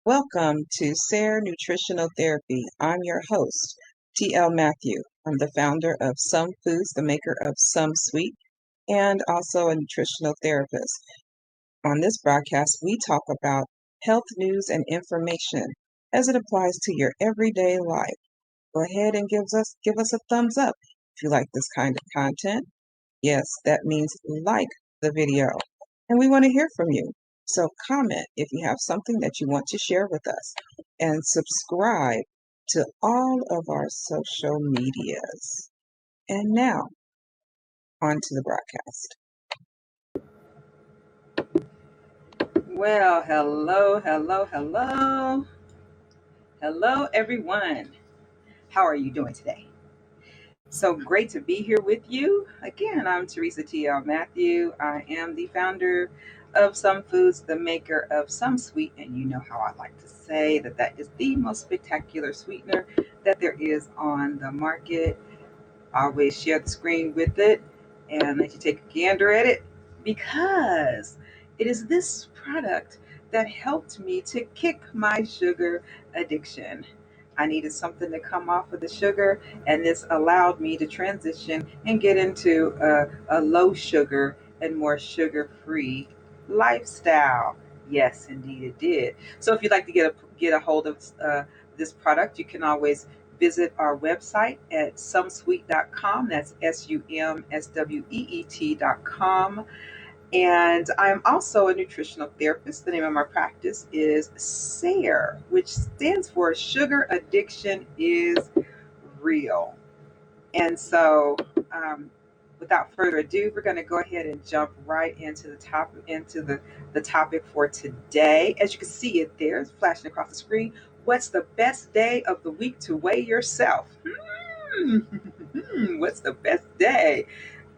Welcome to SARE Nutritional Therapy. I'm your host, TL Matthew. I'm the founder of Some Foods, the maker of Some Sweet, and also a nutritional therapist. On this broadcast, we talk about health news and information as it applies to your everyday life. Go ahead and give us a thumbs up if you like this kind of content. Yes, that means like the video. And we want to hear from you. So comment if you have something that you want to share with us. And subscribe to all of our social medias. And now, on to the broadcast. Well, hello, hello, hello. Hello, everyone. How are you doing today? So great to be here with you. Again, I'm Teresa T.L. Matthew. I am the founder of Some Foods, the maker of Some Sweet, and you know how I like to say that is the most spectacular sweetener that there is on the market. Always share the screen with it and let you take a gander at it because it is this product that helped me to kick my sugar addiction. I needed something to come off of the sugar, and this allowed me to transition and get into a low sugar and more sugar free lifestyle. Yes, indeed, it did. So, if you'd like to get a hold of this product, you can always visit our website at sumsweet.com. That's SUMSWEET.com. And I'm also a nutritional therapist. The name of my practice is SARE, which stands for Sugar Addiction is Real. And so, um, without further ado, we're going to go ahead and jump right into the topic for today. As you can see it there, it's flashing across the screen. What's the best day of the week to weigh yourself? What's the best day?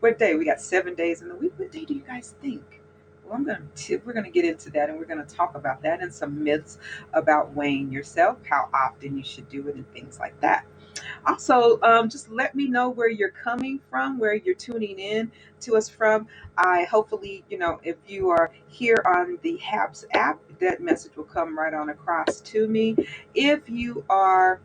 What day? We got 7 days in the week. What day do you guys think? Well, we're gonna get into that, and we're gonna talk about that and some myths about weighing yourself, how often you should do it, and things like that. Also, just let me know where you're coming from, where you're tuning in to us from. I hopefully, if you are here on the HAPS app, that message will come right on across to me. If you are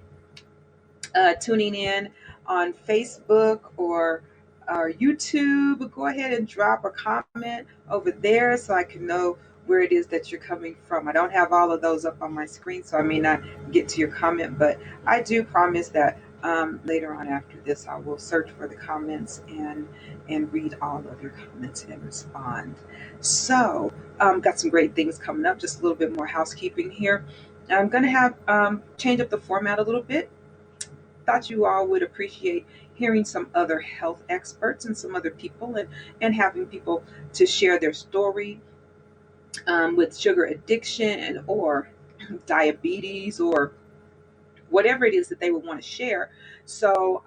tuning in on Facebook or YouTube, go ahead and drop a comment over there so I can know where it is that you're coming from. I don't have all of those up on my screen, so I may not get to your comment, but I do promise that later on after this, I will search for the comments and read all of your comments and respond. So, got some great things coming up. Just a little bit more housekeeping here. I'm going to have change up the format a little bit. Thought you all would appreciate hearing some other health experts and some other people and having people to share their story with sugar addiction or diabetes or whatever it is that they would want to share. So,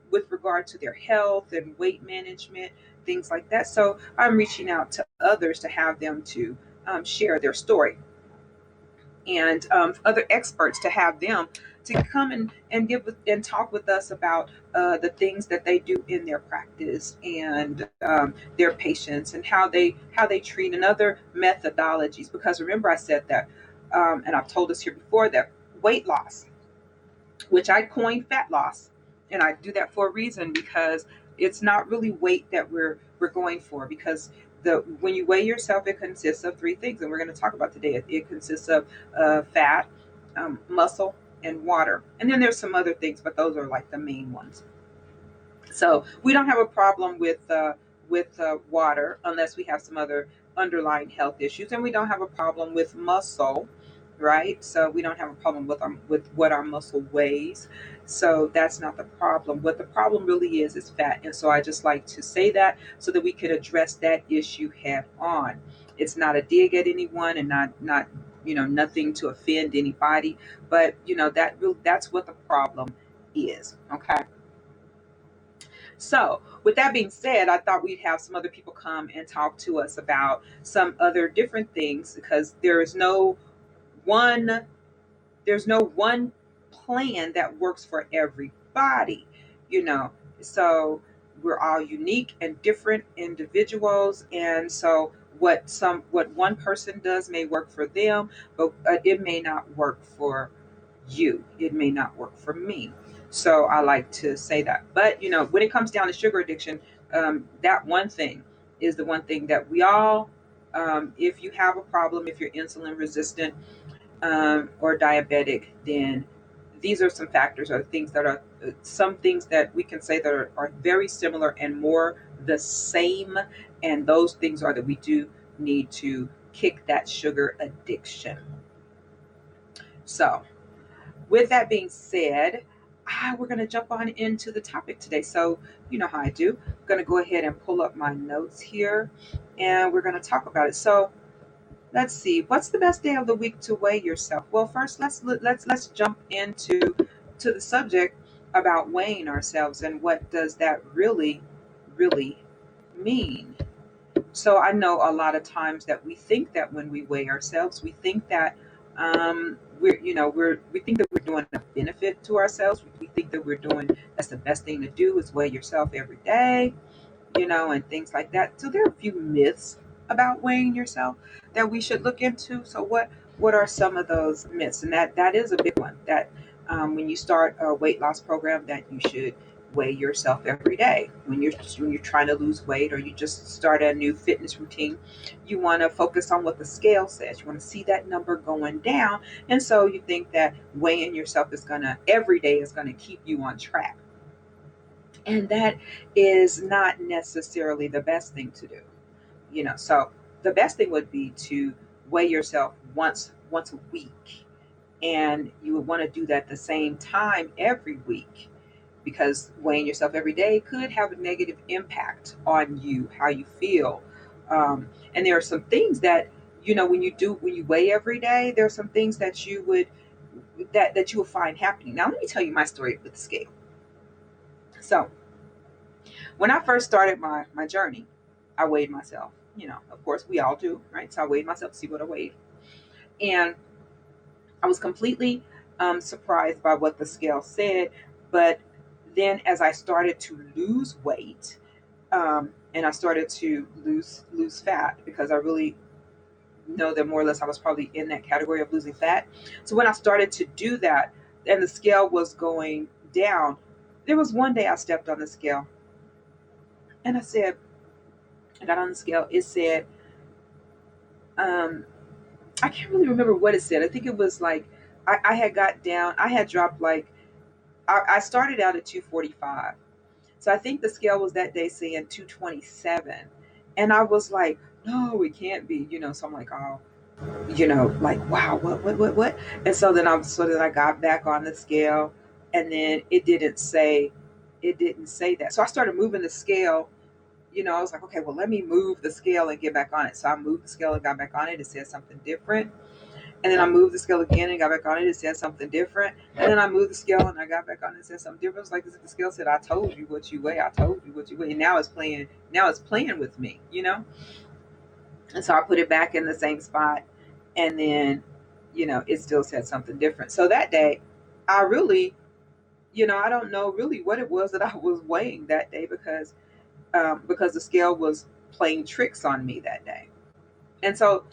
with regard to their health and weight management, things like that. So, I'm reaching out to others to have them to share their story and other experts to have them to come and give and talk with us about the things that they do in their practice and their patients and how they treat and other methodologies. Because remember, I said that, and I've told us here before that weight loss, which I coined fat loss, and I do that for a reason because it's not really weight that we're going for because the when you weigh yourself, it consists of three things, and we're going to talk about today. It consists of fat, muscle, and water, and then there's some other things, but those are like the main ones. So we don't have a problem with water unless we have some other underlying health issues, and we don't have a problem with muscle, right? So we don't have a problem with what our muscle weighs. So that's not the problem. What the problem really is fat, and so I just like to say that so that we can address that issue head on. It's not a dig at anyone, and not nothing to offend anybody, but that's what the problem is. Okay. So, with that being said, I thought we'd have some other people come and talk to us about some other different things because one there's no one plan that works for everybody, you know. So, we're all unique and different individuals, and so what one person does may work for them, but it may not work for you. It may not work for me. So I like to say that. But when it comes down to sugar addiction, that one thing is the one thing that we all, if you have a problem, if you're insulin resistant, or diabetic, then these are some factors or things that are some things that we can say that are very similar and more the same. And those things are that we do need to kick that sugar addiction. So, with that being said, we're going to jump on into the topic today. So, you know how I do. I'm going to go ahead and pull up my notes here and we're going to talk about it. So, let's see. What's the best day of the week to weigh yourself? Well, first let's jump into to the subject about weighing ourselves and what does that really mean. So I know a lot of times that we think that when we weigh ourselves, we think that we think that we're doing a benefit to ourselves. We think that we're doing that's the best thing to do is weigh yourself every day, and things like that. So there are a few myths about weighing yourself that we should look into. So what are some of those myths? And that is a big one. That when you start a weight loss program, that you should weigh yourself every day. When you're trying to lose weight or you just start a new fitness routine, you want to focus on what the scale says. You want to see that number going down, and so you think that weighing yourself is gonna every day is gonna keep you on track, and that is not necessarily the best thing to do. So the best thing would be to weigh yourself once a week, and you would want to do that the same time every week, because weighing yourself every day could have a negative impact on you, how you feel. And there are some things that when you weigh every day, there are some things that you will find happening. Now let me tell you my story with the scale. So when I first started my journey, I weighed myself. Of course, we all do, right? So I weighed myself to see what I weighed. And I was completely surprised by what the scale said. But then as I started to lose weight, and I started to lose fat, because I really know that more or less I was probably in that category of losing fat. So when I started to do that and the scale was going down, there was one day I stepped on the scale and I got on the scale. It said, I can't really remember what it said. I think it was like I had got down. I had dropped like I started out at 245. So I think the scale was that day saying 227, and I was like, no, it can't be. So I'm like, oh, like wow, what? And so then I got back on the scale, and then it didn't say that. So I started moving the scale. I was like, okay, well, let me move the scale and get back on it. So I moved the scale and got back on it. It said something different. And then I moved the scale again and got back on it. It said something different. And then I moved the scale and I got back on it. It said something different. It's like as if the scale said, "I told you what you weigh. I told you what you weigh." And now it's playing. Now it's playing with me. And so I put it back in the same spot, and then, it still said something different. So that day, I really, I don't know really what it was that I was weighing that day, because the scale was playing tricks on me that day. And so,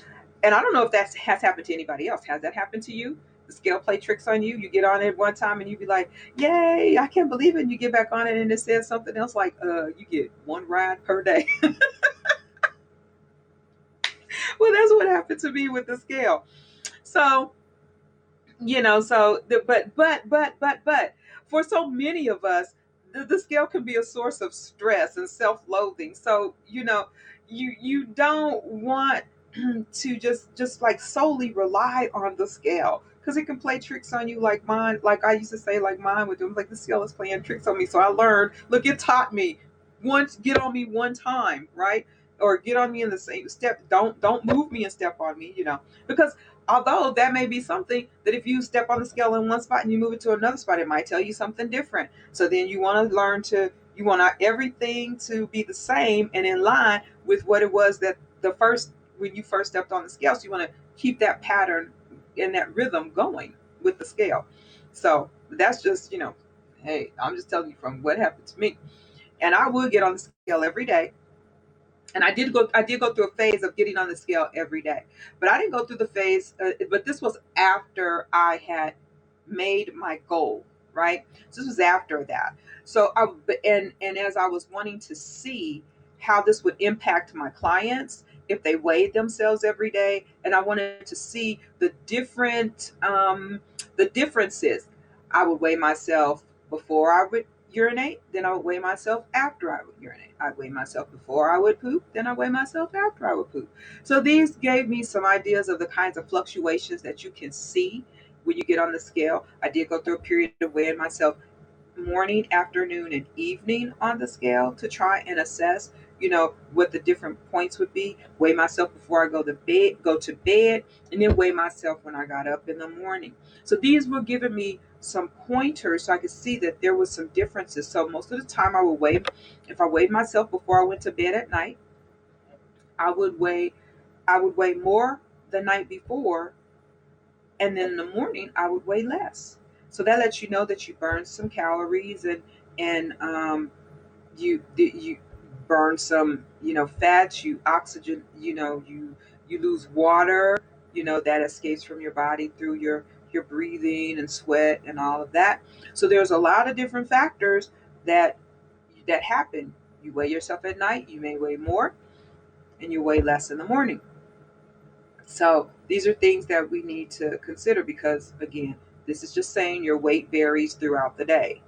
and I don't know if that has happened to anybody else. Has that happened to you? The scale play tricks on you. You get on it one time and you be like, "Yay, I can't believe it." And you get back on it and it says something else like, you get one ride per day." Well, that's what happened to me with the scale. So, but for so many of us, the scale can be a source of stress and self-loathing. So you don't want to just like solely rely on the scale, because it can play tricks on you, like mine, like I used to say, like mine would do. Like, the scale is playing tricks on me. So I learned, look, it taught me, once get on me one time, right? Or get on me in the same step. Don't move me and step on me, because although that may be something that if you step on the scale in one spot and you move it to another spot, it might tell you something different. So then you want everything to be the same and in line with what it was that when you first stepped on the scale. So you want to keep that pattern and that rhythm going with the scale. So that's just, hey, I'm just telling you from what happened to me. And I would get on the scale every day, And I did go through a phase of getting on the scale every day, but I didn't go through the phase. But this was after I had made my goal, right? So this was after that. So and as I was wanting to see how this would impact my clients if they weighed themselves every day, and I wanted to see the differences. I would weigh myself before I would urinate, then I would weigh myself after I would urinate. I'd weigh myself before I would poop, then I weigh myself after I would poop. So these gave me some ideas of the kinds of fluctuations that you can see when you get on the scale. I did go through a period of weighing myself morning, afternoon, and evening on the scale to try and assess, what the different points would be. Weigh myself before I go to bed, and then weigh myself when I got up in the morning. So these were giving me some pointers so I could see that there was some differences. So most of the time if I weighed myself before I went to bed at night, I would weigh more the night before, and then in the morning I would weigh less. So that lets you know that you burned some calories, and you burn some fats, you oxygen, you lose water, that escapes from your body through your breathing and sweat and all of that. So there's a lot of different factors that happen. You weigh yourself at night, you may weigh more, and you weigh less in the morning. So these are things that we need to consider because, again, this is just saying your weight varies throughout the day.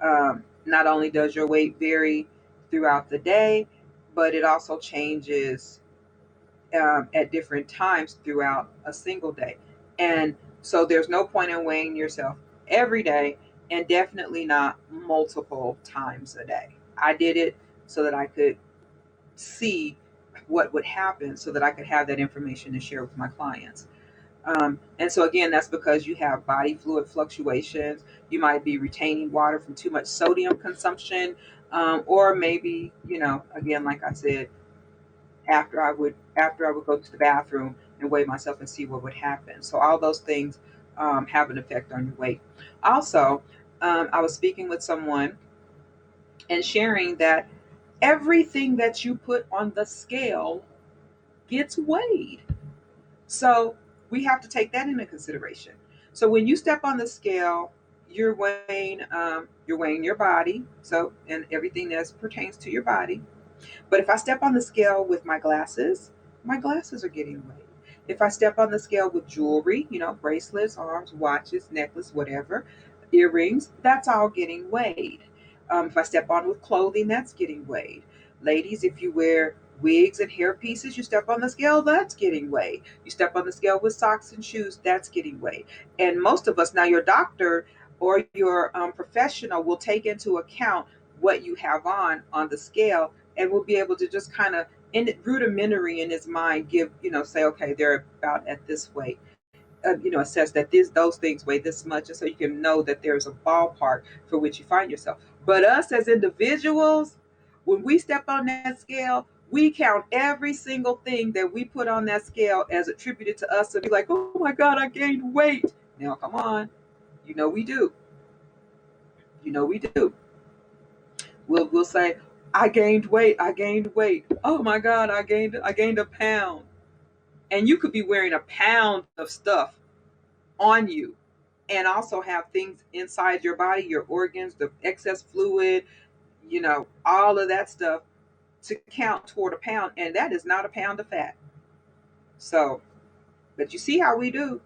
Not only does your weight vary throughout the day, but it also changes at different times throughout a single day. And so there's no point in weighing yourself every day, and definitely not multiple times a day. I did it so that I could see what would happen so that I could have that information to share with my clients. And so, again, that's because you have body fluid fluctuations. You might be retaining water from too much sodium consumption, or maybe, again, like I said, after I would go to the bathroom and weigh myself and see what would happen. So all those things have an effect on your weight. Also, I was speaking with someone and sharing that everything that you put on the scale gets weighed. So we have to take that into consideration. So when you step on the scale, you're weighing your body, so and everything that pertains to your body. But if I step on the scale with my glasses are getting weighed. If I step on the scale with jewelry, bracelets, arms, watches, necklace, whatever, earrings, that's all getting weighed. If I step on with clothing, that's getting weighed. Ladies, if you wear wigs and hair pieces, you step on the scale, that's getting weighed. You step on the scale with socks and shoes, that's getting weighed. And most of us, now your doctor or your professional will take into account what you have on the scale, and will be able to just kind of in rudimentary in his mind give say, okay, they're about at this weight, assess that those things weigh this much, and so you can know that there's a ballpark for which you find yourself. But us as individuals, when we step on that scale, we count every single thing that we put on that scale as attributed to us, and be like, oh my god, I gained weight. Now come on, we do. We do. We'll say, I gained weight. I gained weight. Oh my God, I gained a pound. And you could be wearing a pound of stuff on you and also have things inside your body, your organs, the excess fluid, all of that stuff to count toward a pound. And that is not a pound of fat. So, but you see how we do.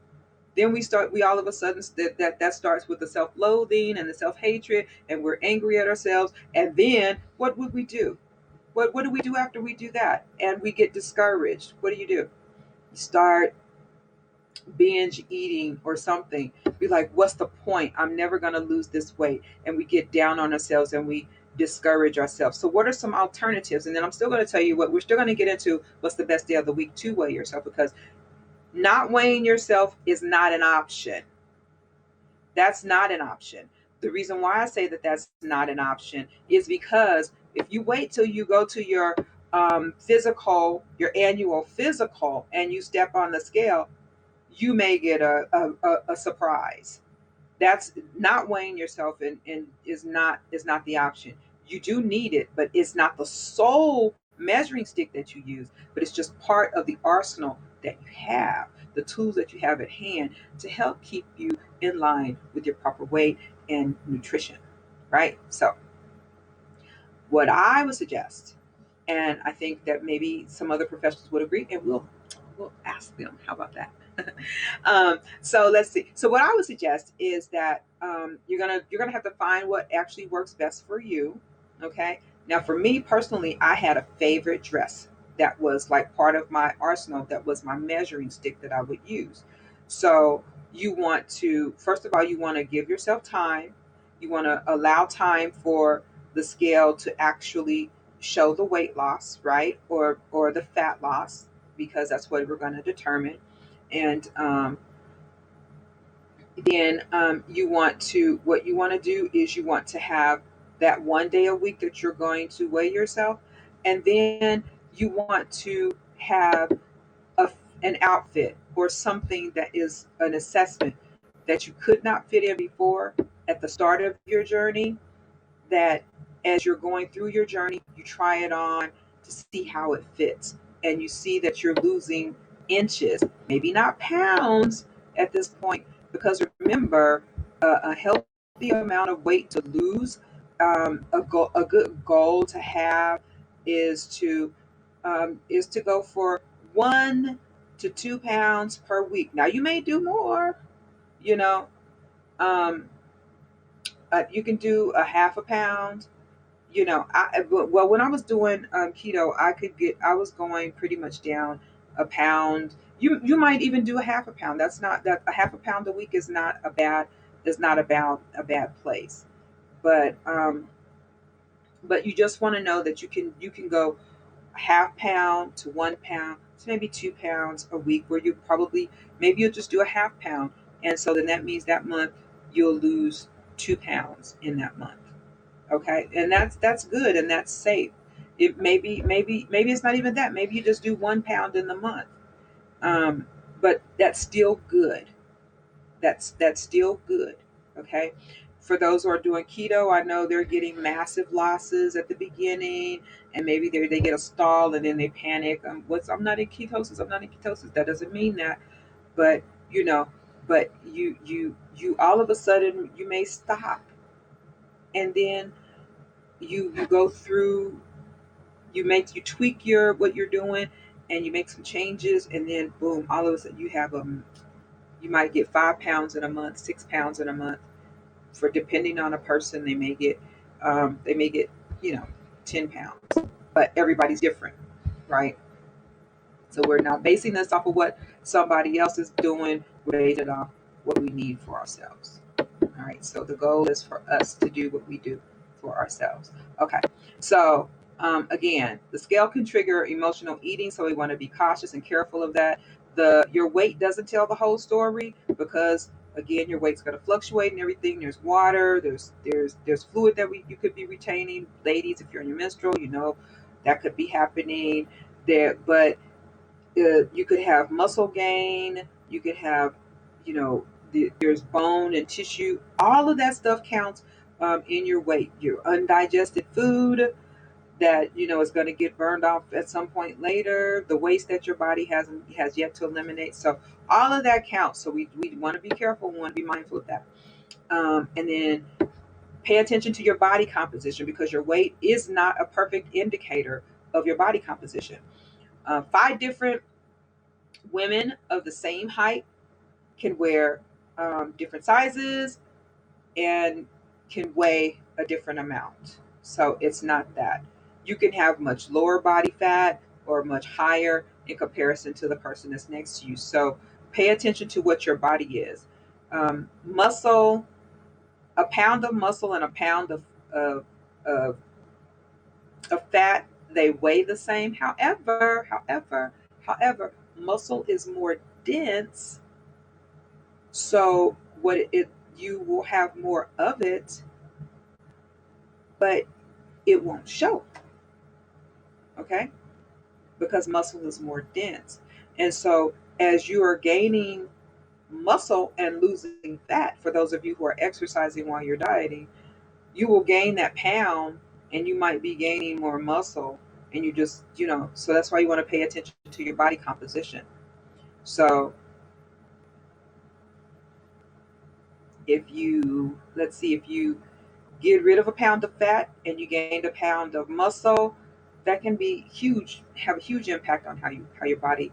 Then we all of a sudden, that starts with the self-loathing and the self-hatred, and we're angry at ourselves. And then what would we do? What do we do after we do that? And we get discouraged. What do? You start binge eating or something. Be like, what's the point? I'm never going to lose this weight. And we get down on ourselves and we discourage ourselves. So what are some alternatives? And then I'm still going to tell you what we're still going to get into, what's the best day of the week to weigh yourself, because not weighing yourself is not an option. That's not an option. The reason why I say that that's not an option is because if you wait till you go to your your annual physical, and you step on the scale, you may get a surprise. That's not weighing yourself, and is not the option. You do need it, but it's not the sole measuring stick that you use, but it's just part of the arsenal that you have, the tools that you have at hand to help keep you in line with your proper weight and nutrition, right? So, what I would suggest, and I think that maybe some other professionals would agree, and we'll ask them. How about that? So let's see. So what I would suggest is that you're gonna have to find what actually works best for you. Okay. Now, for me personally, I had a favorite dress that was like part of my arsenal. That was my measuring stick that I would use. So you want to, first of all, you want to give yourself time. You want to allow time for the scale to actually show the weight loss, right, or the fat loss, because that's what we're going to determine. And then you want to, what you want to do is you want to have that one day a week that you're going to weigh yourself, and then you want to have a, an outfit or something that is an assessment that you could not fit in before at the start of your journey, that as you're going through your journey, you try it on to see how it fits. And you see that you're losing inches, maybe not pounds at this point, because remember, a healthy amount of weight to lose, a good goal to have is to go for 1 to 2 pounds per week. Now, you may do more, you know, um, you can do a half a pound. Well, when I was doing keto, I was going pretty much down a pound. You might even do a half a pound. That's not that a half a pound a week is not about a bad place. But but you just want to know that you can go half pound to 1 pound to maybe 2 pounds a week, where you probably, maybe you'll just do a half pound, and so then that means that month you'll lose 2 pounds in that month. Okay, and that's good and that's safe. It maybe it's not even that. Maybe you just do 1 pound in the month, um, but that's still good. That's still good. Okay, for those who are doing keto, I know they're getting massive losses at the beginning, and maybe they get a stall and then they panic. I'm not in ketosis. I'm not in ketosis. That doesn't mean that, but you know, but you all of a sudden you may stop, and then you go through, you tweak your what you're doing, and you make some changes, and then boom, all of a sudden you might get 5 pounds in a month, 6 pounds in a month. For depending on a person, they may get, you know, 10 pounds, but everybody's different, right? So we're not basing this off of what somebody else is doing. We're basing it off what we need for ourselves. All right. So the goal is for us to do what we do for ourselves. Okay. So again, the scale can trigger emotional eating, so we want to be cautious and careful of that. Your weight doesn't tell the whole story, because again, your weight's going to fluctuate and everything. There's water, there's fluid that you could be retaining. Ladies, if you're in your menstrual, you know that could be happening there. But you could have muscle gain, you could have, you know, there's bone and tissue. All of that stuff counts in your weight. Your undigested food that, you know, is going to get burned off at some point later, the waste that your body has yet to eliminate. So all of that counts. So we want to be careful. We want to be mindful of that. And then pay attention to your body composition, because your weight is not a perfect indicator of your body composition. 5 different women of the same height can wear different sizes and can weigh a different amount. So it's not that. You can have much lower body fat or much higher in comparison to the person that's next to you. So pay attention to what your body is. Muscle, a pound of muscle and a pound of, of fat, they weigh the same. However, muscle is more dense, so you will have more of it, but it won't show. Okay, because muscle is more dense, and so as you are gaining muscle and losing fat, for those of you who are exercising while you're dieting, you will gain that pound, and you might be gaining more muscle, and you just, so that's why you want to pay attention to your body composition. So if you, let's see, if you get rid of a pound of fat and you gained a pound of muscle, that can be huge, have a huge impact on how your body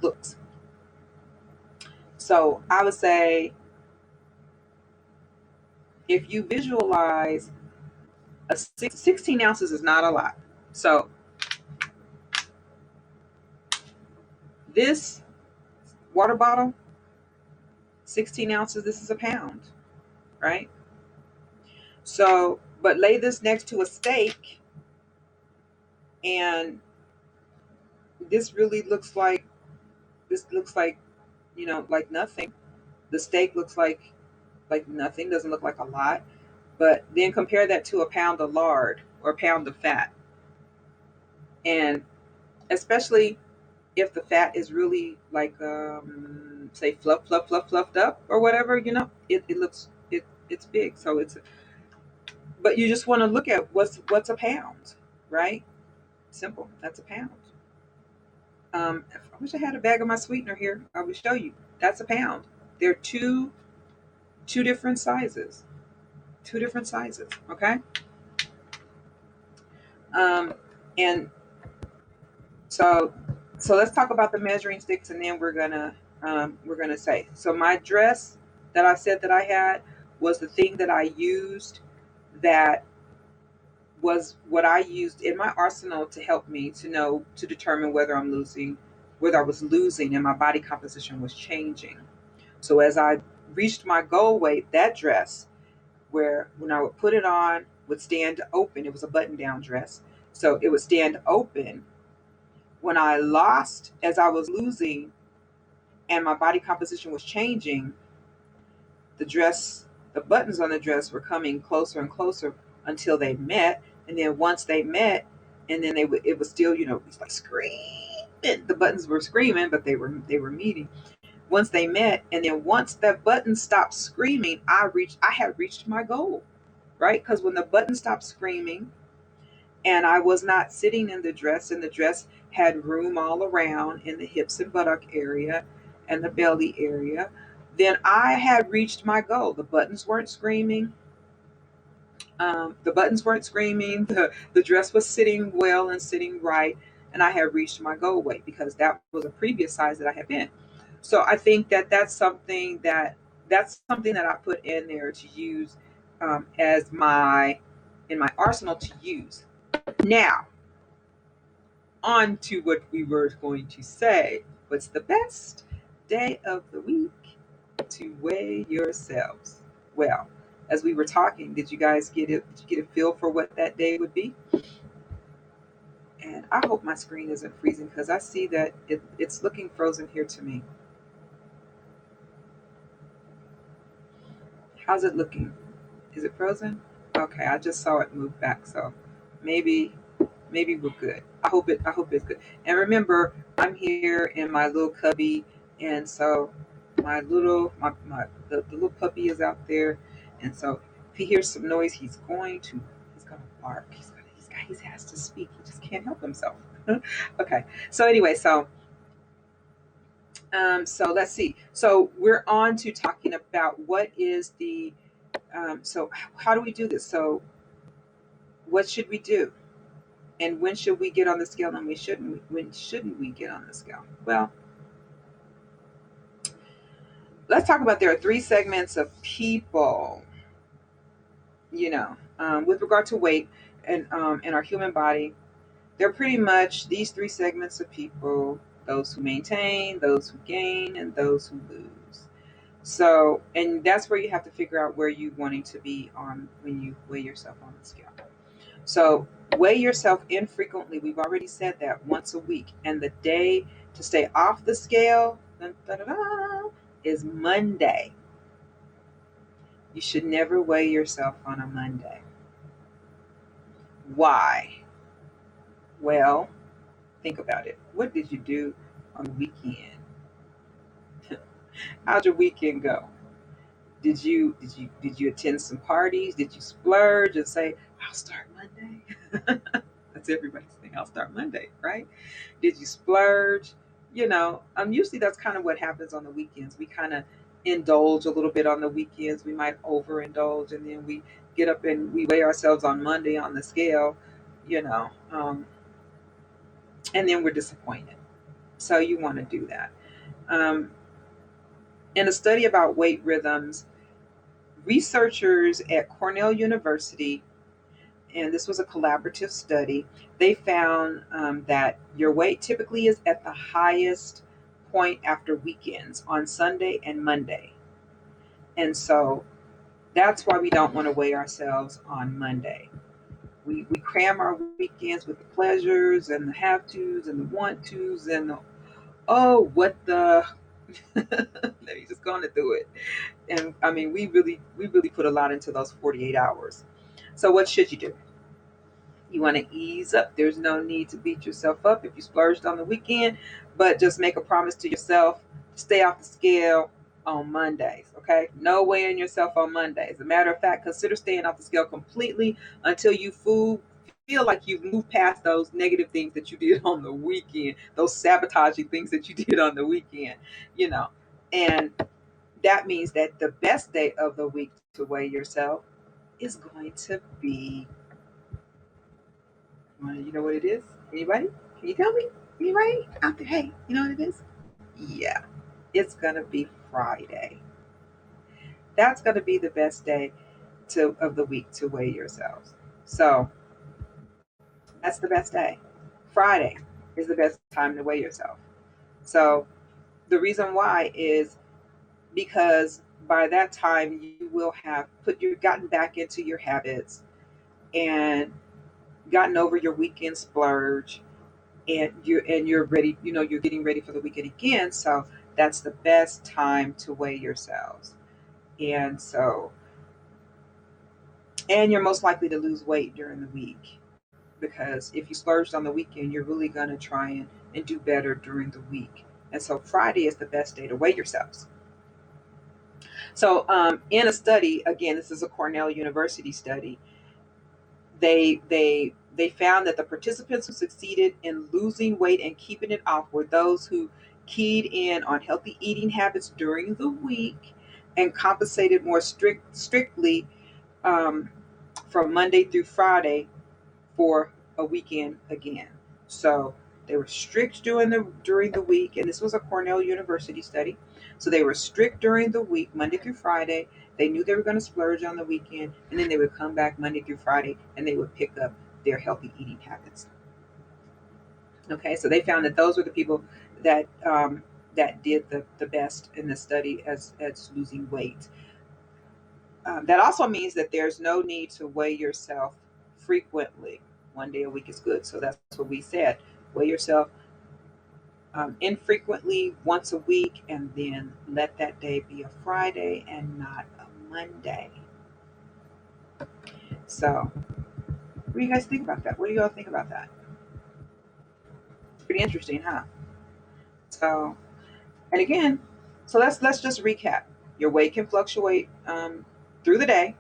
looks. So I would say if you visualize 16 ounces is not a lot. So this water bottle, 16 ounces, this is a pound, right? So, but lay this next to a steak, and this really looks like, this looks like, like nothing. The steak looks like nothing, doesn't look like a lot. But then compare that to a pound of lard or a pound of fat. And especially if the fat is really like, say, fluffed up or whatever, it looks, it's big. So but you just want to look at what's a pound, right? Simple. That's a pound. I wish I had a bag of my sweetener here. I would show you. That's a pound. They're two different sizes. Two different sizes. Okay. Um, and so let's talk about the measuring sticks, and then we're gonna say. So my dress that I said that I had was the thing that I used, that was what I used in my arsenal to help me to know, to determine whether I was losing and my body composition was changing. So as I reached my goal weight, that dress, where when I would put it on, would stand open. It was a button down dress. So it would stand open. When I lost, as I was losing and my body composition was changing, the dress, the buttons on the dress were coming closer and closer until they met. And then once they met, and then it was still, it's like screaming. The buttons were screaming, but they were meeting. Once they met, and then once that button stopped screaming, I had reached my goal, right? Because when the button stopped screaming, and I was not sitting in the dress, and the dress had room all around in the hips and buttock area and the belly area, then I had reached my goal. The buttons weren't screaming. The dress was sitting well and sitting right, and I had reached my goal weight because that was a previous size that I had been. So I think that that's something that I put in there to use, as my in my arsenal to use. Now, on to what we were going to say. What's the best day of the week to weigh yourselves? Well, as we were talking, did you guys get it? Did you get a feel for what that day would be? And I hope my screen isn't freezing, because I see that it's looking frozen here to me. How's it looking? Is it frozen? Okay, I just saw it move back, so maybe we're good. I hope it's good. And remember, I'm here in my little cubby, and so the little puppy is out there, and so if he hears some noise, he's gonna bark. He has to speak. He just can't help himself. Okay. So anyway, so let's see. So we're on to talking about what is the so how do we do this? So what should we do? And when should we get on the scale, and when shouldn't we get on the scale? Well, let's talk about, there are three segments of people, with regard to weight, and in our human body. They're pretty much these three segments of people: those who maintain, those who gain, and those who lose. So, and that's where you have to figure out where you're wanting to be on when you weigh yourself on the scale. So weigh yourself infrequently. We've already said that, once a week. And the day to stay off the scale, dun, dun, dun, dun, is Monday. You should never weigh yourself on a Monday. Why? Well, think about it. What did you do on the weekend? How'd your weekend go? Did you attend some parties? Did you splurge and say, I'll start Monday? That's everybody's thing. I'll start Monday, right? Did you splurge? Usually that's kind of what happens on the weekends. We kind of indulge a little bit on the weekends. We might overindulge, and then we get up and we weigh ourselves on Monday on the scale, you know, um, and then we're disappointed. So you want to do that. Um, in a study about weight rhythms, researchers at Cornell University, and this was a collaborative study, they found that your weight typically is at the highest point after weekends on Sunday and Monday. And so that's why we don't want to weigh ourselves on Monday. We cram our weekends with the pleasures and the have tos and the want tos and the, oh, what the, let me just go on and do it. And I mean, we really put a lot into those 48 hours. So what should you do? You want to ease up. There's no need to beat yourself up if you splurged on the weekend, but just make a promise to yourself, stay off the scale on Mondays, okay? No weighing yourself on Mondays. As a matter of fact, consider staying off the scale completely until you feel like you've moved past those negative things that you did on the weekend, those sabotaging things that you did on the weekend, you know. And that means that the best day of the week to weigh yourself is going to be, you know what it is? Anybody? Can you tell me? Anybody out there? Hey, you know what it is? Yeah, it's gonna be Friday. That's gonna be the best day to of the week to weigh yourselves. So that's the best day. Friday is the best time to weigh yourself. So the reason why is because by that time you will have gotten back into your habits and gotten over your weekend splurge, and you're ready, you're getting ready for the weekend again. So that's the best time to weigh yourselves. And so, and you're most likely to lose weight during the week, because if you splurged on the weekend, you're really going to try and do better during the week. And so Friday is the best day to weigh yourselves. So in a study, again, this is a Cornell University study, they found that the participants who succeeded in losing weight and keeping it off were those who keyed in on healthy eating habits during the week and compensated more strictly um, from Monday through Friday for a weekend again. So they were strict during the week, and this was a Cornell University study. So they were strict during the week, Monday through Friday. They knew they were going to splurge on the weekend, and then they would come back Monday through Friday, and they would pick up their healthy eating habits. Okay, so they found that those were the people that did the best in the study as losing weight. That also means that there's no need to weigh yourself frequently. One day a week is good. So that's what we said. Weigh yourself infrequently once a week, and then let that day be a Friday and not a Monday. So, what do you guys think about that? What do you all think about that? It's pretty interesting, huh? So, and again, so let's just recap. Your weight can fluctuate through the day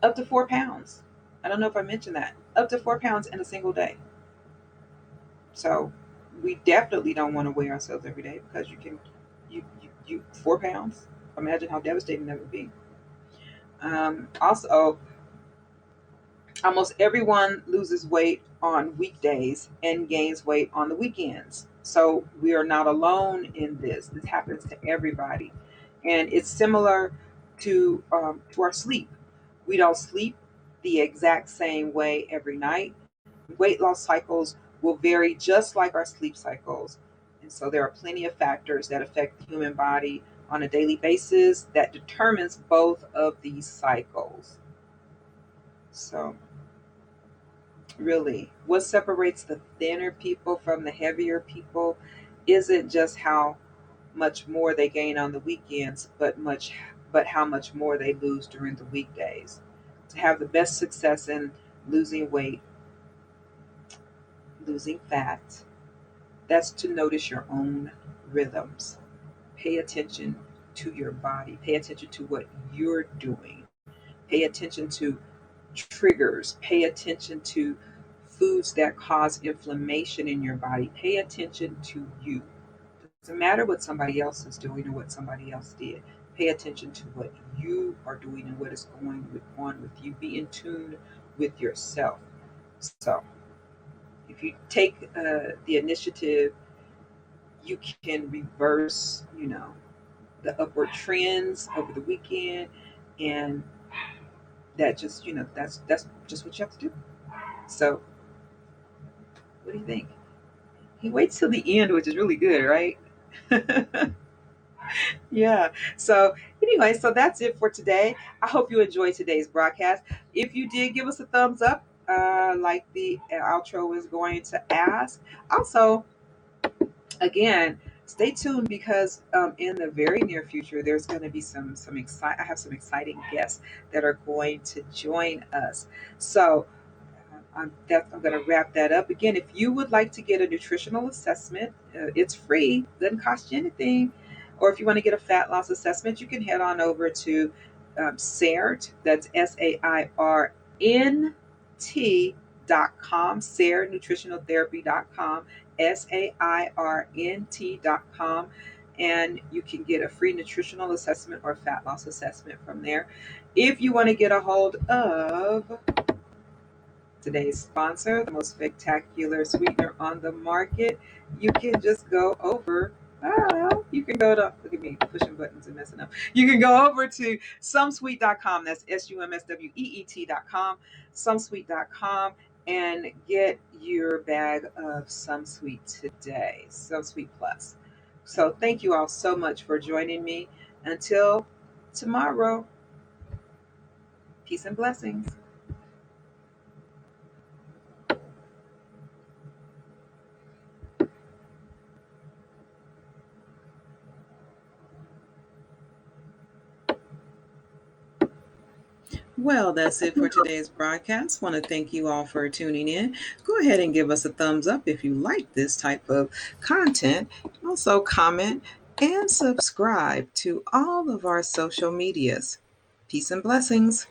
up to 4 pounds. I don't know if I mentioned that. Up to 4 pounds in a single day. So we definitely don't want to weigh ourselves every day, because you 4 pounds. Imagine how devastating that would be. Also, almost everyone loses weight on weekdays and gains weight on the weekends. So we are not alone in this. This happens to everybody, and it's similar to our sleep. We don't sleep the exact same way every night. Weight loss cycles will vary just like our sleep cycles. And so there are plenty of factors that affect the human body on a daily basis that determines both of these cycles. So really, what separates the thinner people from the heavier people isn't just how much more they gain on the weekends, but how much more they lose during the weekdays. To have the best success in losing weight, losing fat, that's to notice your own rhythms. Pay attention to your body. Pay attention to what you're doing. Pay attention to triggers. Pay attention to foods that cause inflammation in your body. Pay attention to you. Doesn't matter what somebody else is doing or what somebody else did. Pay attention to what you are doing and what is on with you. Be in tune with yourself. So, if you take the initiative, you can reverse, the upward trends over the weekend, and that just, that's just what you have to do. So, what do you think? He waits till the end, which is really good, right? Yeah. So anyway, so that's it for today. I hope you enjoyed today's broadcast. If you did, give us a thumbs up, like the outro is going to ask. Also, again, stay tuned because in the very near future, there's going to be some excite. I have some exciting guests that are going to join us. So I'm going to wrap that up. Again, if you would like to get a nutritional assessment, it's free, doesn't cost you anything. Or if you want to get a fat loss assessment, you can head on over to SAIRT, that's SAIRNT.com, SAIRNutritionaltherapy.com, SAIRNT.com, and you can get a free nutritional assessment or fat loss assessment from there. If you want to get a hold of today's sponsor, the most spectacular sweetener on the market, you can just go over. You can go to, look at me pushing buttons and messing up. You can go over to sumsweet.com. That's SUMSWEET.com, sumsweet.com, and get your bag of Sumsweet today, Sumsweet Plus. So thank you all so much for joining me. Until tomorrow, peace and blessings. Well, that's it for today's broadcast. Want to thank you all for tuning in. Go ahead and give us a thumbs up if you like this type of content. Also, comment and subscribe to all of our social medias. Peace and blessings.